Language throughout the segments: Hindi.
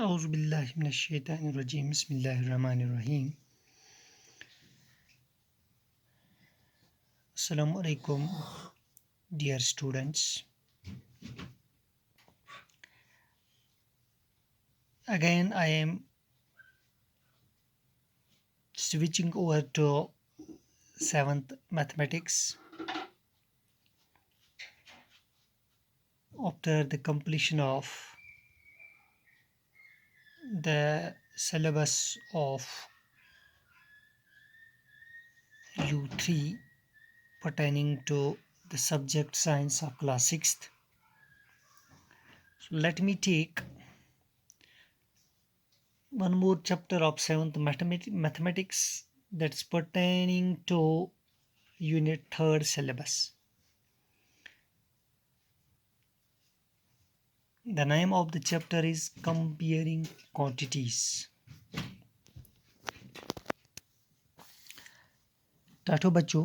Auzubillahi mineşşeytanirracim. Bismillahirrahmanirrahim. Assalamu alaikum, dear students. Again, I am switching over to 7th mathematics after the completion of the syllabus of U3 pertaining to the subject science of class 6th. So let me take one more chapter of 7th mathematics that's pertaining to unit 3rd syllabus. The name of the chapter is comparing quantities. टाठो बच्चों,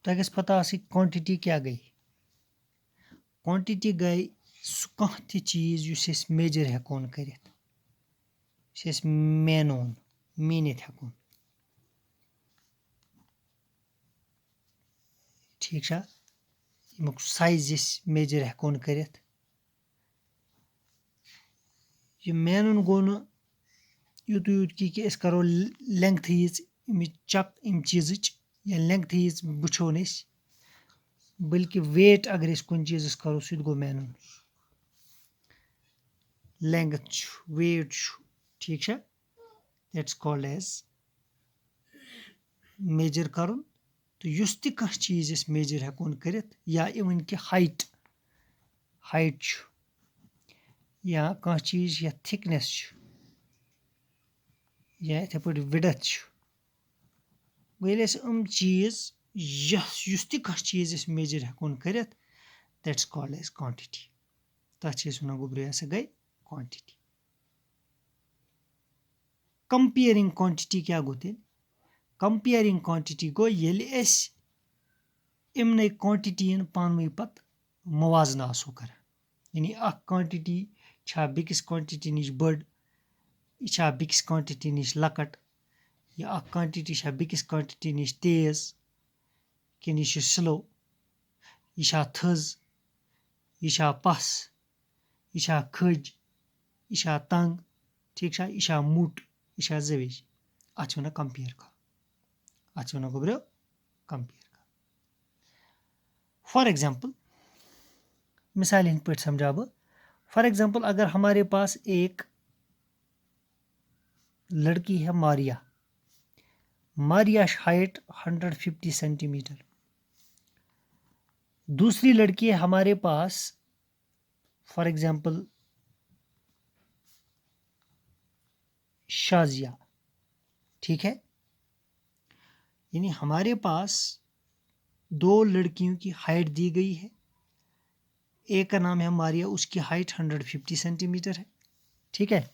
तक पता क्वांटिटी क्या गई? क्वांटिटी गई कह चीज युस मेजर हेकोन करित, मेनोन मीनित हेकोन। ठीक है, यमुक साइज मेजर हेकोन करित। ये मेनोन गो न यूत यूत कि अस करो लेंथ यीज चक इन चीज या लेंथ यीज वुचो बल्कि वेट अगर इस कुन चीज करो सह गो मेनोन। लेंथ वेट, ठीक है, दैट्स कॉल्ड एज मेजर करुन। तो युस ति कह चीज मेजर हेकोन करित या इवन कि हाइट या कह चीज या थिकनेस या इथे पे विड्थ, चीज युस ति कह चीज मेजर हेकोन करित, दैट्स कॉल्ड एज क्वांटिटी। तथ वन गुब्रे हसा गई क्वांटिटी। कंपेयरिंग क्वांटिटी क्या गो तेल? कंपेयरिंग क्वांटिटी गो ये इमन क्वांटिटी पान पत मुवाजना आसो कर, यानी अख क्वांटिटी छा बिकिस क्वांटिटी निश बड़, यह बिकिस क्वांटिटी निश लकट, या अख क्वांटिटी छा बिकिस क्वांटिटी निश तेज कि यह स्लो, यह थज, यह पस, यह खज, यह तंग, ठीक है, यह मुट, यह जवेज। अत वन कंपेयर कर, अत वन गोब्रो कंपेयर कर। फॉर एग्जाम्पल, मिसाल इन पे समझा बह। फॉर एग्जाम्पल, अगर हमारे पास एक लड़की है मारिया, मारिया हाइट 150 सेंटीमीटर। दूसरी लड़की है हमारे पास, फॉर एग्जाम्पल शाजिया, ठीक है। यानी हमारे पास दो लड़कियों की हाइट दी गई है। एक का नाम है मारिया, उसकी हाइट 150 सेंटीमीटर है, ठीक है।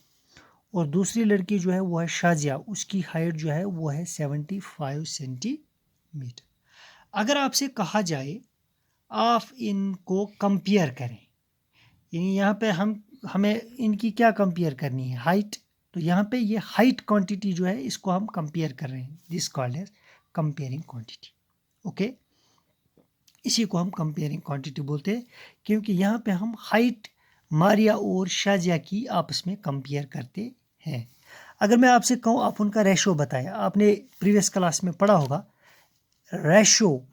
और दूसरी लड़की जो है वो है शाजिया, उसकी हाइट जो है वो है 75 सेंटीमीटर। अगर आपसे कहा जाए आप इनको कंपेयर करें, यानी यहाँ पे हमें इनकी क्या कंपेयर करनी है? हाइट। तो यहाँ पे ये हाइट क्वांटिटी जो है इसको हम कंपेयर कर रहे हैं, this called as comparing quantity. Okay, इसी को हम कंपेयरिंग क्वांटिटी बोलते हैं, क्योंकि यहाँ पे हम हाइट मारिया और शाजिया की आपस में कंपेयर करते हैं। अगर मैं आपसे कहूँ आप उनका रेशो बताएं, आपने प्रीवियस क्लास में पढ़ा होगा, रेशो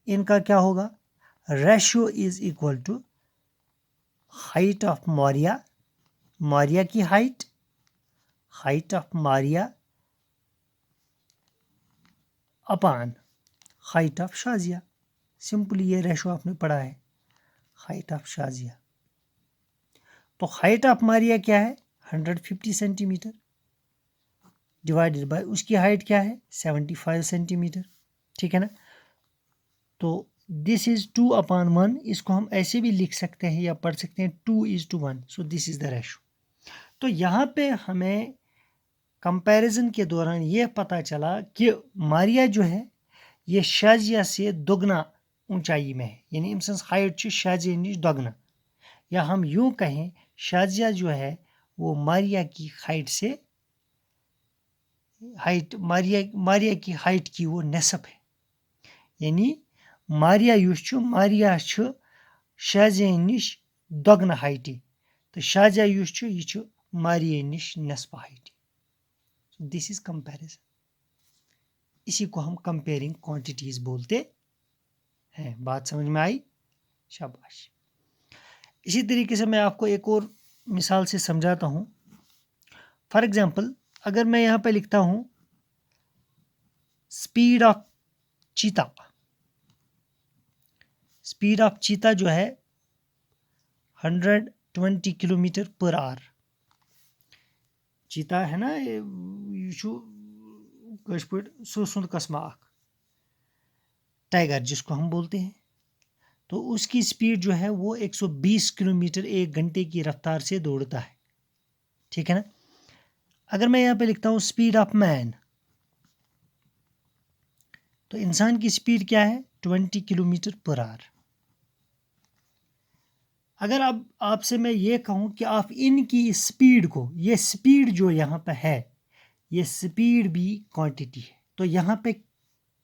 इनका क्या होगा? Ratio is equal to height of Maria, Maria की height of Maria upon height of Shazia. Simply ये रेशो आपने पढ़ा है, हाइट ऑफ शाजिया। तो हाइट ऑफ मारिया क्या है? 150 सेंटीमीटर डिवाइडेड बाय उसकी हाइट क्या है? 75 सेंटीमीटर, ठीक है ना। तो दिस इज 2/1, इसको हम ऐसे भी लिख सकते हैं या पढ़ सकते हैं 2:1। सो दिस इज द रेशो। तो यहाँ पे हमें कंपैरिजन के दौरान ये पता चला कि मारिया जो है ये शाजिया से दोगुना ऊंचाई में है, यानी इम सन्स हाइट शाजिया निश दोगुना। या हम यूं कहें शाजिया जो है वो मारिया की मारिया की हाइट की वो नेसब है, यानी मारिया शाजिया निश दोगन हाइटी, तो शाजिया यह मारिया निश नेसब हाइटी। दिस इज कंपैरिजन, इसी को हम कंपेयरिंग क्वांटिटीज बोलते हैं। बात समझ में आई? शाबाश। इसी तरीके से मैं आपको एक और मिसाल से समझाता हूं। फॉर एग्जाम्पल, अगर मैं यहां पे लिखता हूं स्पीड ऑफ चीता जो है 120 किलोमीटर पर आवर। चीता है ना, यह सुंद कस्मा टाइगर जिसको हम बोलते हैं, तो उसकी स्पीड जो है वो 120 किलोमीटर 1 घंटे की रफ्तार से दौड़ता है, ठीक है ना। अगर मैं यहाँ पे लिखता हूँ स्पीड ऑफ मैन, तो इंसान की स्पीड क्या है? 20 किलोमीटर पर आवर। अगर अब आपसे मैं ये कहूँ कि आप इनकी स्पीड को, ये स्पीड जो यहाँ पे है, ये स्पीड भी क्वांटिटी है, तो यहाँ पे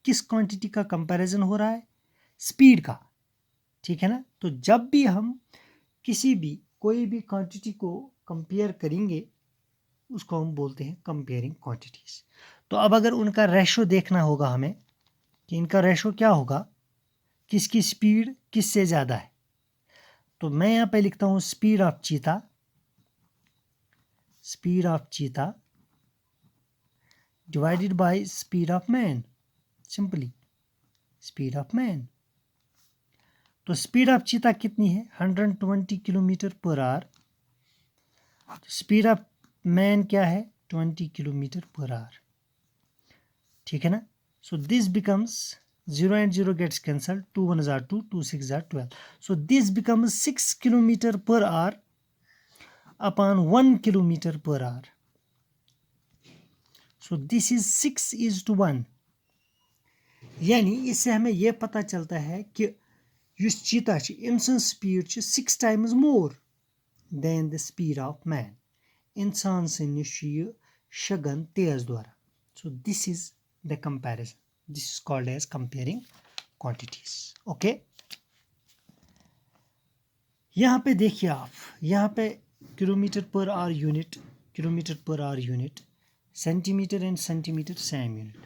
किस क्वांटिटी का कंपैरिजन हो रहा है? स्पीड का, ठीक है ना। तो जब भी हम कोई भी क्वांटिटी को कंपेयर करेंगे उसको हम बोलते हैं कंपेयरिंग क्वांटिटीज। तो अब अगर उनका रेशो देखना होगा हमें कि इनका रेशो क्या होगा, किसकी स्पीड किससे ज़्यादा है, तो मैं यहाँ पे लिखता हूँ स्पीड ऑफ चीता divided by speed of man, simply speed of man. तो स्पीड ऑफ चीता कितनी है? 120 kilometre per our. Speed of man क्या है? 20 किलोमीटर पर आवर, ठीक है ना। So this becomes 0 and 0 gets cancelled, 2 1s are 2, 2 6 are 12. So this becomes 6 kilometer per hour upon 1 kilometer per hour. So this is 6:1. यानी इससे हमें यह पता चलता है कि युस चीता in speed 6 times more than the speed of man. इंसान से निश शगन तेज द्वारा। So this is the comparison. This is called as comparing quantities. Okay. यहाँ पे देखिए आप, यहाँ पे kilometre per hour unit, centimetre and centimetre same unit.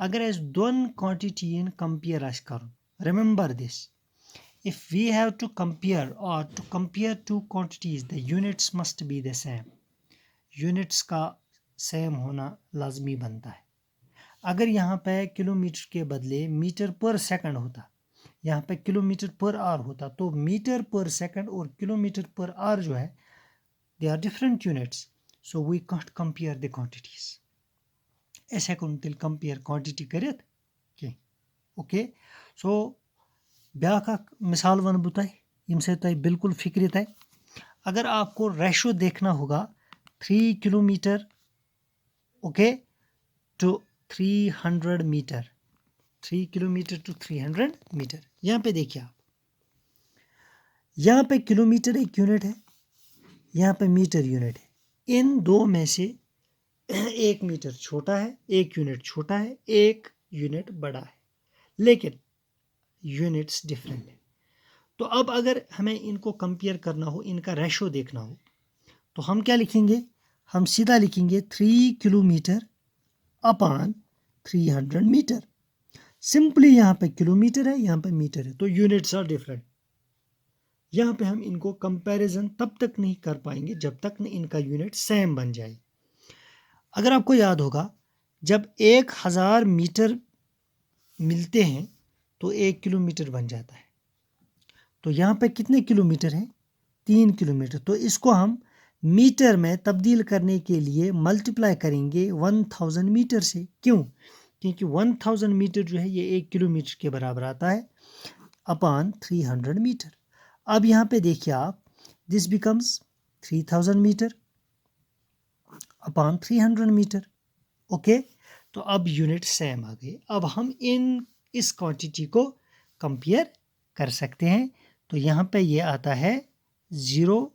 अगर अस दोन क्वांटिटीन कंपेयर आसि करन, remember this, if we have to compare or to compare two quantities, the units must be the same. Units का सेम होना लाजमी बनता है। अगर यहाँ पे किलोमीटर के बदले मीटर पर सेकंड होता, यहाँ पे किलोमीटर पर आवर होता, तो मीटर पर सेकंड और किलोमीटर पर आवर जो है they are different units, so we can't compare the quantities. ऐसे हेको तेल कंपेयर क्वांटिटी करित कि ओके। सो ब्याक मिसाल वन बह तुम यम से तुम बिल्कुल फिक्र तय। अगर आपको रेशो देखना होगा 3 kilometre okay to 300 metre, 3 kilometre to 300 metre. यहाँ पे देखिए आप, यहाँ पे किलोमीटर एक यूनिट है, यहाँ पे मीटर यूनिट है। इन दो में से एक मीटर छोटा है, एक यूनिट छोटा है, एक यूनिट बड़ा है, लेकिन यूनिट्स डिफरेंट है। तो अब अगर हमें इनको कंपेयर करना हो, इनका रेशो देखना हो, तो हम क्या लिखेंगे? हम सीधा लिखेंगे 3 किलोमीटर अपॉन 300 मीटर। सिंपली यहाँ पे किलोमीटर है, यहाँ पे मीटर है, तो यूनिट्स आर डिफरेंट। यहाँ पे हम इनको कंपैरिजन तब तक नहीं कर पाएंगे जब तक न इनका यूनिट सेम बन जाए। अगर आपको याद होगा, जब 1000 मीटर मिलते हैं तो 1 किलोमीटर बन जाता है। तो यहाँ पे कितने किलोमीटर हैं? 3 किलोमीटर। तो इसको हम मीटर में तब्दील करने के लिए मल्टीप्लाई करेंगे 1000 मीटर से। क्यों? क्योंकि 1000 मीटर जो है ये 1 किलोमीटर के बराबर आता है अपॉन 300 मीटर। अब यहाँ पे देखिए आप, this becomes 3000 metre upon 300 metre. Okay, तो अब यूनिट सेम आ गए। अब हम इस क्वांटिटी को कंपेयर कर सकते हैं। तो यहाँ पे ये आता है 0,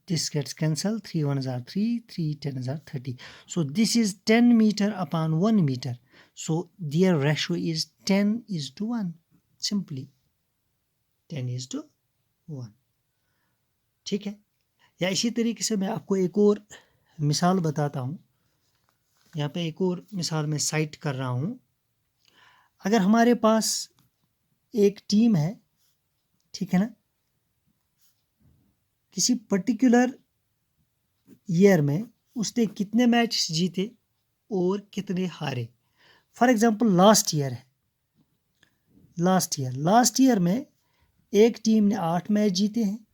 this gets cancelled, 3 1s are 3, 3 10s are 30. So this is 10 meter upon 1 meter. So their ratio is 10:1. Simply 10:1. ठीक है। या इसी तरीके से मैं आपको एक और मिसाल बताता हूँ। यहाँ पे एक और मिसाल मैं साइट कर रहा हूँ। अगर हमारे पास एक टीम है, ठीक है ना, किसी पर्टिकुलर ईयर में उसने कितने मैच जीते और कितने हारे। फॉर एग्जांपल लास्ट ईयर है, लास्ट ईयर में एक टीम ने 8 मैच जीते हैं,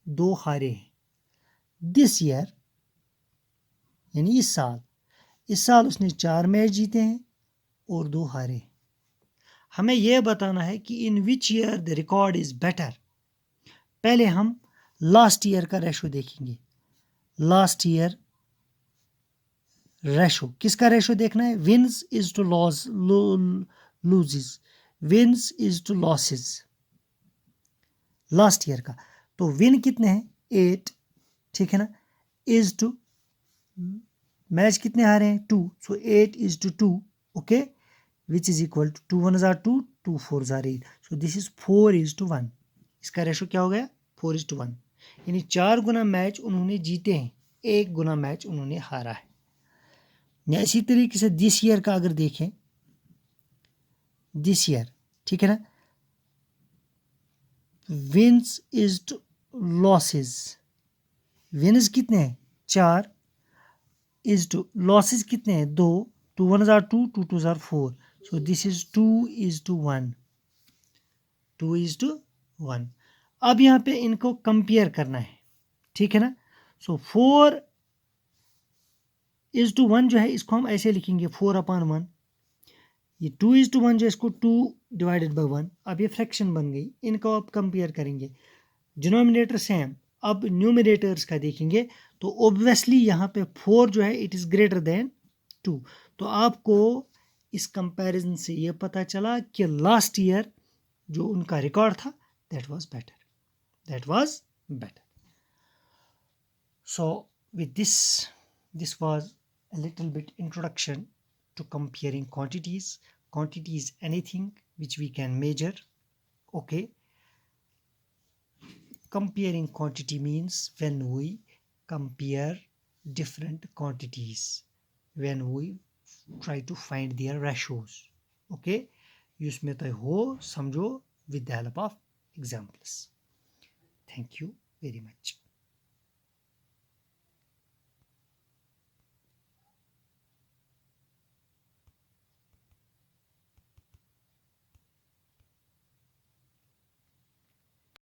2 हारे हैं। दिस ईयर यानी इस साल उसने 4 मैच जीते हैं और 2 हारे हैं। हमें यह बताना है कि in which year the record is better. पहले हम लास्ट ईयर का रेशो देखेंगे। लास्ट ईयर रेशो, किसका रेशो देखना है? Wins is to losses, wins is to losses last year का। तो विन कितने हैं? 8, ठीक है ना, इज टू मैच कितने हारे हैं? 2, so 8:2, okay, which is equal to 2 1s are 2, 2 4s are 8, so this is 4:1। इसका रेशो क्या हो गया? 4:1। यानी 4 गुना मैच उन्होंने जीते हैं, 1 गुना मैच उन्होंने हारा है। या इसी तरीके से दिस ईयर का अगर देखें, दिस ईयर, ठीक है ना, wins is to losses, wins कितने हैं? 4, इज टू लॉसेस कितने हैं? 2, 2 1s are 2, 2 2s are 4, so this is 2:1, 2:1। अब यहाँ पे इनको कंपेयर करना है, ठीक है ना। सो 4:1 जो है इसको हम ऐसे लिखेंगे 4/1। ये 2:1 जो इसको 2/1। अब ये फ्रैक्शन बन गई, इनको आप कंपेयर करेंगे, डिनोमिनेटर सेम। अब न्यूमरेटर्स का देखेंगे तो ऑब्वियसली यहाँ पे 4 जो है इट इज़ ग्रेटर देन 2। तो आपको इस कंपैरिजन से ये पता चला कि लास्ट ईयर जो उनका रिकॉर्ड था that was better. So with this was a little bit introduction to comparing quantities. Quantity is anything which we can measure, okay. Comparing quantity means when we compare different quantities, when we try to find their ratios, okay. उसमें तो हो समझो with the help of examples. Thank you very much.